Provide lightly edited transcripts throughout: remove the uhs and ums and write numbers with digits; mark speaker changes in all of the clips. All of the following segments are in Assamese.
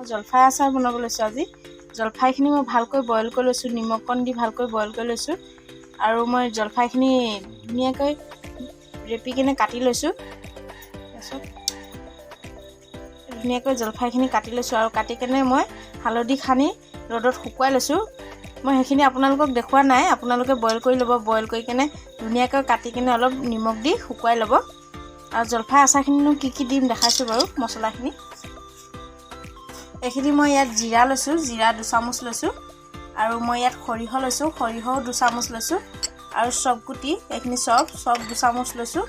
Speaker 1: জলফাই আচাৰ বনাব লৈছোঁ আজি। জলফাইখিনি মই ভালকৈ বইল কৰি লৈছোঁ, নিমখ অকণ দি ভালকৈ বইল কৰি লৈছোঁ। আৰু মই জলফাইখিনি ধুনীয়াকৈ ৰেপি কিনে কাটি লৈছোঁ। তাৰপিছত ধুনীয়াকৈ জলফাইখিনি কাটি লৈছোঁ আৰু কাটি কেনে মই হালধি সানি ৰ'দত শুকুৱাই লৈছোঁ। মই সেইখিনি আপোনালোকক দেখুওৱা নাই, আপোনালোকে বইল কৰি ল'ব। বইল কৰি কেনে ধুনীয়াকৈ কাটি কেনে অলপ নিমখ দি শুকুৱাই ল'ব। আৰু জলফাই আচাৰখিনিনো কি দিম দেখাইছোঁ বাৰু মছলাখিনি। এইখিনি মই ইয়াত জিৰা লৈছোঁ, জিৰা 2 চামুচ লৈছোঁ। আৰু মই ইয়াত সৰিয়হ লৈছোঁ, সৰিয়হও 2 চামুচ লৈছোঁ। আৰু চব গুটি এইখিনি চব 2 চামুচ লৈছোঁ।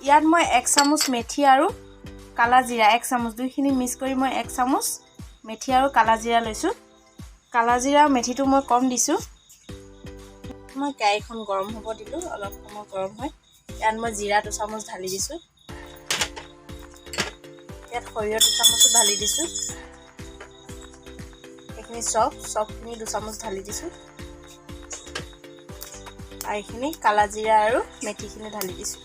Speaker 1: ইয়াত মই 1 চামুচ মেথি আৰু কালা জিৰা 1 চামুচ, দুইখিনি মিক্স কৰি মই 1 চামুচ মেথি আৰু কালা জিৰা লৈছোঁ। কালা জিৰা আৰু মেথিটো মই কম দিছোঁ। মই কেৰাহীখন গৰম হ'ব দিলোঁ, অলপ সময় গৰম হয়। ইয়াত মই জিৰা 2 চামুচ ঢালি দিছোঁ। ইয়াত সৰিয়হ 2 চামুচো ঢালি দিছোঁ। এইখিনি চবখিনি 2 চামুচ ঢালি দিছোঁ। আৰু এইখিনি কালা জিৰা আৰু মেথিখিনি ঢালি দিছোঁ।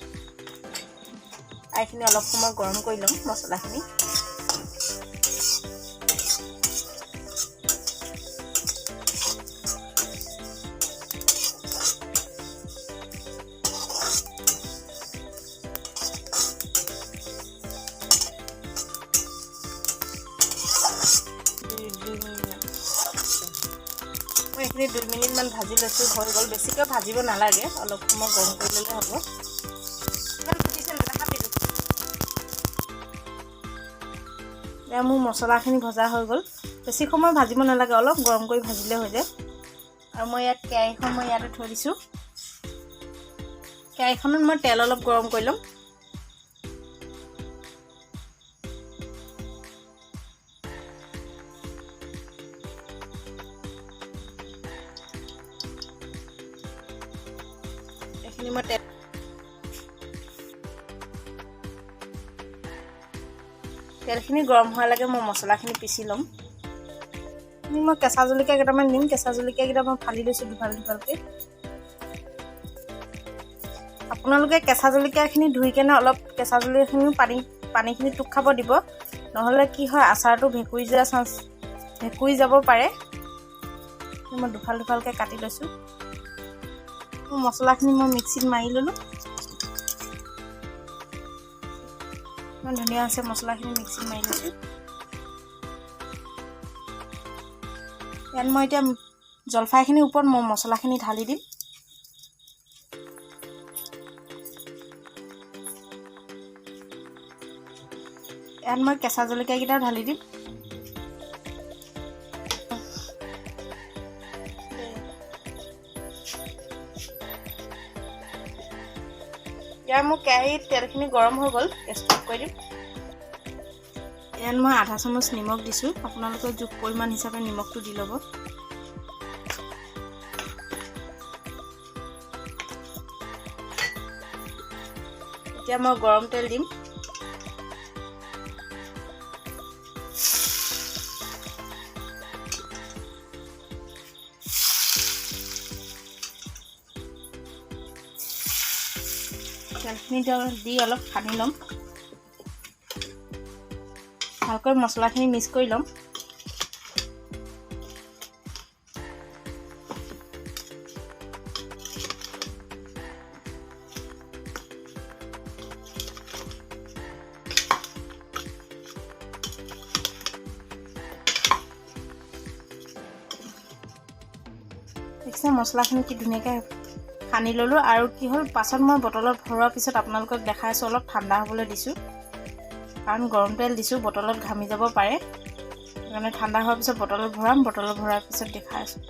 Speaker 1: আৰু এইখিনি অলপ সময় গৰম কৰি ল'ম মছলাখিনি। মই এইখিনি 2 মিনিটমান ভাজি লৈছোঁ, হৈ গ'ল। বেছিকৈ ভাজিব নালাগে, অলপ সময় গৰম কৰি ল'লে হ'ব। এতিয়া মোৰ মছলাখিনি ভজা হৈ গ'ল। বেছি সময় ভাজিব নালাগে, অলপ গৰম কৰি ভাজিলে হৈ যায়। আৰু মই ইয়াত কেৰাহীখন ইয়াতে থৈ দিছোঁ। কেৰাহীখনত মই তেল অলপ গৰম কৰি ল'ম। এইখিনি মই তেলখিনি গৰম হোৱালৈকে মই মছলাখিনি পিচি ল'ম। মই কেঁচা জলকীয়া কেইটামান দিম। কেঁচা জলকীয়া কেইটা মই ফালি লৈছোঁ দুফালকৈ। আপোনালোকে কেঁচা জলকীয়াখিনি ধুই কেনে অলপ কেঁচা জলকীয়াখিনি পানীখিনি টোক খাব দিব, নহ'লে কি হয় আচাৰটো ভেঁকুৰি যাব পাৰে। মই দুফালকৈ কাটি লৈছোঁ। মছলাখিনি মই মিক্সিত মাৰি ল'লোঁ। ইমান ধুনীয়া হৈছে মছলাখিনি মিক্সিত মাৰি লৈছোঁ। ইয়াত মই এতিয়া জলফাইখিনিৰ ওপৰত মই মছলাখিনি ঢালি দিম। ইয়াত মই কেঁচা জলকীয়াকেইটাও ঢালি দিম। ইয়াত মোৰ কেৰাহীত তেলখিনি গৰম হৈ গ'ল, গেছটো অফ কৰি দিম। ইয়াত মই আধা চামুচ নিমখ দিছোঁ। আপোনালোকৰ জোখ পৰিমাণ হিচাপে নিমখটো দি ল'ব। এতিয়া মই গৰম তেল দিম। তেলখিনি দি অলপ সানি ল'ম। ভালকৈ মছলাখিনি মিক্স কৰি ল'ম। দেখিছে মছলাখিনি কি ধুনীয়াকৈ সানি ল'লোঁ। আৰু কি হ'ল পাছত মই বটলত ভৰোৱাৰ পিছত আপোনালোকক দেখাই আছোঁ, অলপ ঠাণ্ডা হ'বলৈ দিছোঁ। কাৰণ গৰম তেল দিছোঁ, বটলত ঘামি যাব পাৰে। সেইকাৰণে ঠাণ্ডা হোৱাৰ পিছত বটলত ভৰাম। বটলত ভৰাৰ পিছত দেখাই আছোঁ।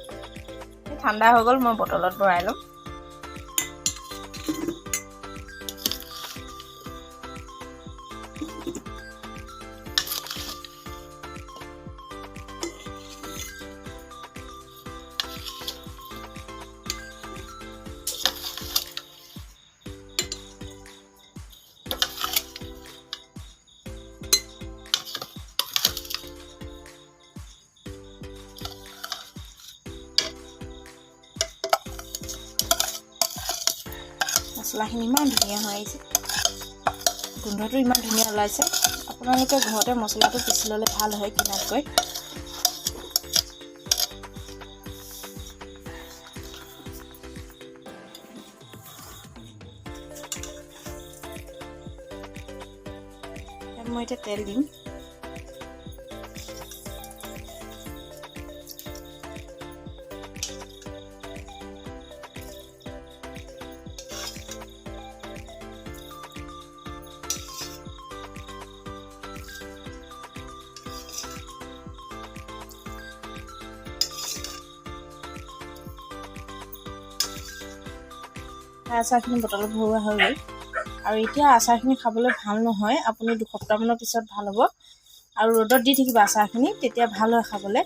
Speaker 1: ঠাণ্ডা হৈ গ'ল, মই বটলত ভৰাই ল'ম। মছলাখিনি ইমান ধুনীয়া হৈ আহিছে। গোন্ধটো ইমান ধুনীয়া ওলাইছে আপোনালোকে ঘৰতে মছলাটো পিচি ল'লে ভাল হয় কিনাতকৈ মই এতিয়া তেল দিম আচাৰখিনি বটলত ভৰোৱা হৈ গ'ল আৰু এতিয়া আচাৰখিনি খাবলৈ ভাল নহয় আপুনি 2 সপ্তাহমানৰ পিছত ভাল হ'ব আৰু ৰ'দত দি থাকিব আচাৰখিনি তেতিয়া ভাল হয় খাবলৈ